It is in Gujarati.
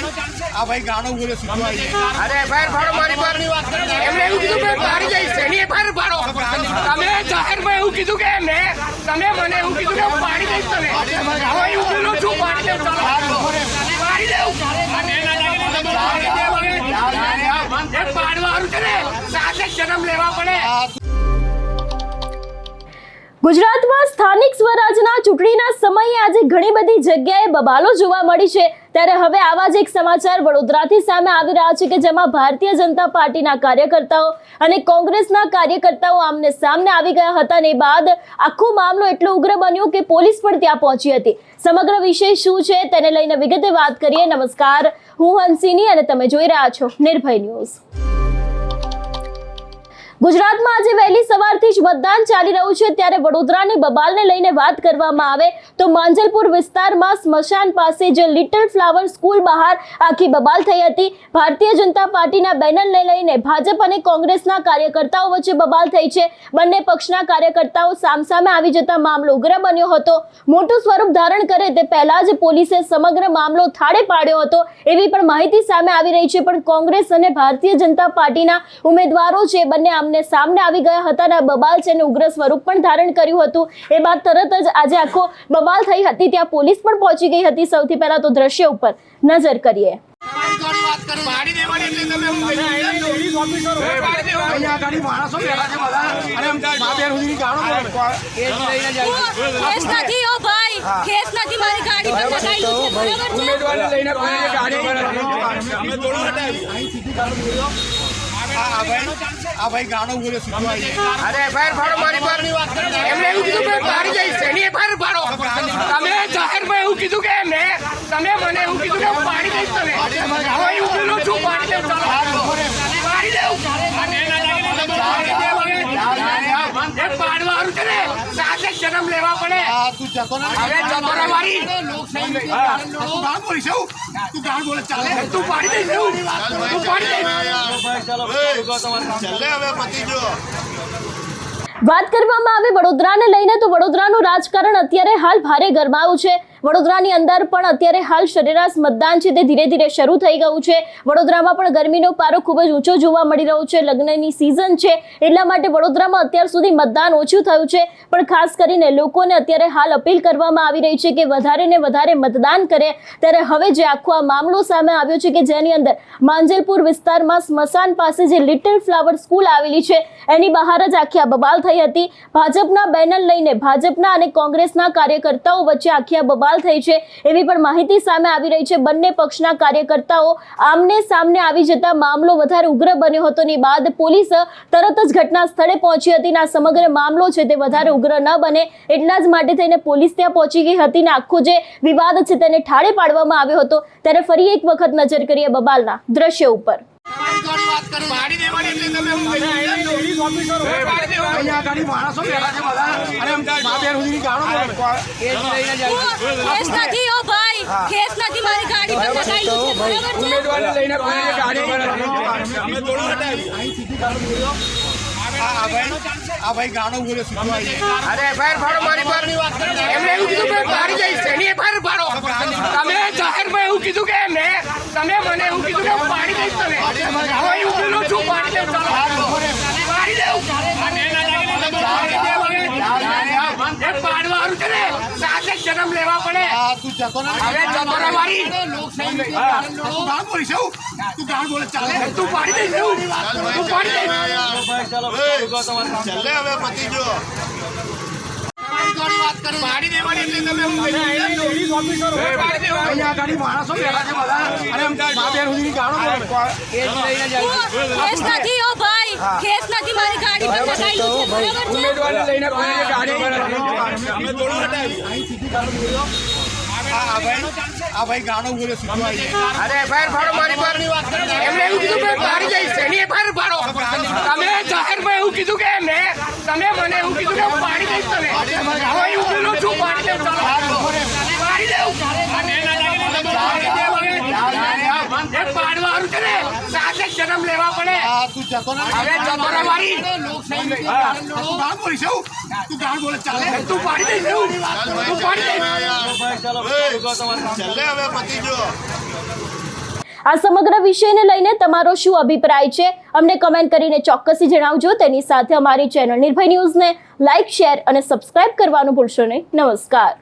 આ ભાઈ ગાણો બોલે સુધવા અરે એફઆઈઆર ફાડો મારી પર એમને એવું કીધું કે મારી જઈશ એની એફઆઈઆર ફાડો તમે જાહેરમાં એવું કીધું કે એમને તમે મને એવું કીધું કે હું પાડી દઈશ તમે હું એવું કીધું છું પાડી દઈશ ચલો પાડી દઉં પાડવાનું છે ને સાથે જન્મ લેવા પડે। ગુજરાતમાં સ્થાનિક સ્વરાજના ચૂંટણીના સમયે આજે ઘણી બધી જગ્યાએ બબાલો જોવા મળી છે, ત્યારે હવે આવા જ એક સમાચાર વડોદરાથી સામે આવી રહ્યા છે કે જેમાં ભારતીય જનતા પાર્ટીના કાર્યકર્તાઓ અને કોંગ્રેસના કાર્યકર્તાઓ આમને સામને આવી ગયા હતા અને બાદ આખો મામલો એટલો ઉગ્ર બન્યો કે પોલીસ પણ ત્યાં પહોંચી હતી। સમગ્ર વિષય શું છે તેને લઈને વિગતે વાત કરીએ। નમસ્કાર, હું હંસિની અને તમે જોઈ રહ્યા છો નિર્ભય ન્યૂઝ। ગુજરાતમાં આજે વહેલી સવારથી જ મતદાન ચાલી રહ્યું છે, ત્યારે વડોદરાની બબાલને લઈને વાત કરવામાં આવે તો માંજલપુર વિસ્તારમાં સ્મશાન પાસે જે લિટલ ફ્લાવર સ્કૂલ બહાર આખી બબાલ થઈ હતી। ભારતીય જનતા પાર્ટીના બેનરને લઈને ભાજપ અને કોંગ્રેસના કાર્યકર્તાઓ વચ્ચે બબાલ થઈ છે। બંને પક્ષના કાર્યકર્તાઓ સામસામે આવી જતા મામલો ઉગ્ર બન્યો હતો। મોટું સ્વરૂપ ધારણ કરે તે પહેલા જ પોલીસે સમગ્ર મામલો થાળે પાડ્યો હતો એવી પણ માહિતી સામે આવી રહી છે, પણ કોંગ્રેસ અને ભારતીય જનતા પાર્ટીના ઉમેદવારો છે બંને ને સામને આવી ગયા હતા અને બબાલ છે ઉગ્ર સ્વરૂપ પણ ધારણ કર્યું હતું। એ બાદ તરત જ આજે આખો બબાલ થઈ હતી, ત્યાં પોલીસ પણ પહોંચી ગઈ હતી। સૌથી પહેલા તો દ્રશ્ય ઉપર નજર કરીએ। આ ભાઈ ગાણો બોલે સુધવા અરે એફઆઈઆર ફાડો મારી પર એમને એવું કીધું કે મારી જઈશ એની એફઆઈઆર ફાડો તમે જાહેરમાં એવું કીધું કે એમને તમે મને એવું કીધું કે હું પાડી દઈશ તમે હું એવું કીધું છું પાડી દઈશ ચલો પાડી દઉં પાડવાનું છે ને સાથે જન્મ લેવા પડે। તું જતો ને હવે જતો રે મારી તું ગાણ બોલીશ તું ગાણ બોલે ચાલે તું પાડી દઈશ તું પાડી દઈશ। વાત કરવામાં આવે વડોદરાને લઈને તો વડોદરાનું રાજકારણ અત્યારે હાલ ભારે ગરમાયું છે। વડોદરાની અંદર પણ અત્યારે હાલ સરેરાશ મતદાન છે તે ધીરે ધીરે શરૂ થઈ ગયું છે। વડોદરામાં પણ ગરમીનો પારો ખૂબ જ ઊંચો જોવા મળી રહ્યો છે। લગ્નની સિઝન છે એટલા માટે વડોદરામાં અત્યાર સુધી મતદાન ઓછું થયું છે, પણ ખાસ કરીને લોકોને અત્યારે હાલ અપીલ કરવામાં આવી રહી છે કે વધારે ને વધારે મતદાન કરે। ત્યારે હવે જે આખો આ મામલો સામે આવ્યો છે કે જેની અંદર માંજલપુર વિસ્તારમાં સ્મશાન પાસે જે લિટલ ફ્લાવર સ્કૂલ આવેલી છે એની બહાર જ આખી આ બબાલ થઈ હતી। ભાજપના બેનર લઈને ભાજપના અને કોંગ્રેસના કાર્યકર્તાઓ વચ્ચે આખી આ બબાલ થઈ છે એવી પણ માહિતી સામે આવી રહી છે। બંને પક્ષના કાર્યકર્તાઓ આમને સામને આવી જતા મામલો વધારે ઉગ્ર બન્યો હતો ને બાદ પોલીસ તરત જ ઘટના સ્થળે પહોંચી હતી અને આ સમગ્ર મામલો છે તે વધારે ઉગ્ર ન બને એટલા જ માટે થઈને પોલીસ ત્યાં પહોંચી ગઈ હતી ને આખો જે વિવાદ છે તેને ઠાળે પાડવામાં આવ્યો હતો। ત્યારે ફરી એક વખત નજર કરીએ બબાલના દ્રશ્ય ઉપર। આ ભાઈ ગાણો બોલે સુધવા અરે એફઆઈઆર ફાડો મારી પર એમને એવું કીધું કે મારી જઈશ એની એફઆઈઆર ફાડો તમે જાહેરમાં એવું કીધું કે એમને તમે મને એવું કીધું કે હું પાડી દઈશ તમે હું એવું કીધું છું પાડી દઈશ ચલો પાડી દઉં પાડવાનું છે ને સાથે જન્મ લેવા પડે। તું જતો ને હવે જતો રે મારી તું ગાણ બોલીશ તું ગાણ બોલે ચાલે તું પાડી દઈશ તું પાડી દઈશ। પાડી દેવાની એટલે તમે માણસો બેઠા છે બધા અને મા બેન સુધી ગાણો આ ભાઈ ગાણો બોલે સુધવા અરે એફઆઈઆર ફાડો મારી પર એમને એવું કીધું કે મારી જઈશ એની એફઆઈઆર ફાડો તમે જાહેરમાં એવું કીધું કે એમને તમે મને એવું કીધું કે હું પાડી દઈશ તમે હું એવું કીધું છું પાડી દઈશ ચલો પાડી દઉં પાડવાનું છે ને સાથે જન્મ લેવા પડે। તું જતો ને હવે જતો રે મારી તું ગાણ બોલીશ તું ગાણ બોલે ચાલે તું પાડી દઈશ તું પાડી દઈશ। આ સમગ્ર વિષયને લઈને તમારો શું અભિપ્રાય છે અમને કમેન્ટ કરીને ચોક્કસથી જણાવજો. તેની સાથે અમારી ચેનલ નિર્ભય ન્યૂઝને લાઇક, શેર અને સબસ્ક્રાઇબ કરવાનું ભૂલશો નહીં. નમસ્કાર.